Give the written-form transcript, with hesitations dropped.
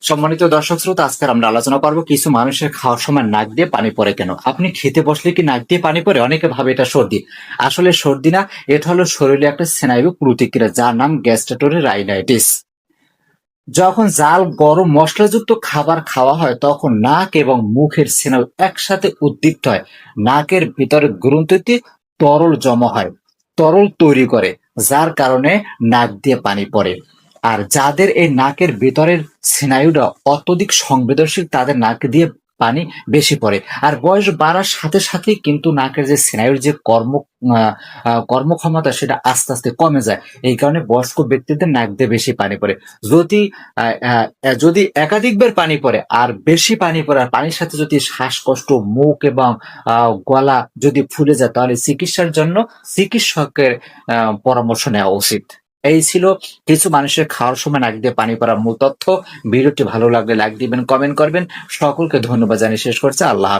সম্মানিত দর্শক শ্রোতা, আজকে আমরা আলোচনা করবো কিছু মানুষের খাওয়ার সময় নাক দিয়ে পানি পড়ে কেন। আপনি খেতে বসলে কি নাক দিয়ে পানি পড়ে? অনেকে ভাবে এটা সর্দি। আসলে সর্দি না, এটা হলো শরীরে একটা স্নায়ু প্রতিক্রিয়া, যার নাম গ্যাস্ট্রেটরি রাইনাইটিস। যখন জাল গরম মশলাযুক্ত খাবার খাওয়া হয় তখন নাক এবং মুখের স্নায়ু একসাথে উদ্দীপ্ত হয়। নাকের ভিতরে গ্রন্থিতে তরল জমা হয়, তরল তৈরি করে, যার কারণে নাক দিয়ে পানি পড়ে। আর যাদের এই নাকের ভিতরের স্নায়ুটা অত্যধিক সংবেদনশীল তাদের নাক দিয়ে পানি বেশি পড়ে। আর বয়স বাড়ার সাথে সাথে কিন্তু নাকের যে স্নায়ুর যে কর্মক্ষমতা সেটা আস্তে আস্তে কমে যায়। এই কারণে বয়স্ক ব্যক্তিদের নাক দিয়ে বেশি পানি পড়ে। যদি যদি একাধিকবার পানি পড়ে আর বেশি পানি পড়ে আর পানির সাথে যদি শ্বাসকষ্ট, মুখ এবং গলা যদি ফুলে যায়, তাহলে চিকিৎসার জন্য চিকিৎসকের পরামর্শ নেওয়া উচিত। এই ছিল কিছু মানুষের খাওয়ার সময় নাক দিয়ে পানি পড়ার মূল তথ্য। ভিডিওটি ভালো লাগলে লাইক দিবেন, কমেন্ট করবেন। সকলকে ধন্যবাদ জানিয়ে শেষ করছে। আল্লাহ হাফেজ।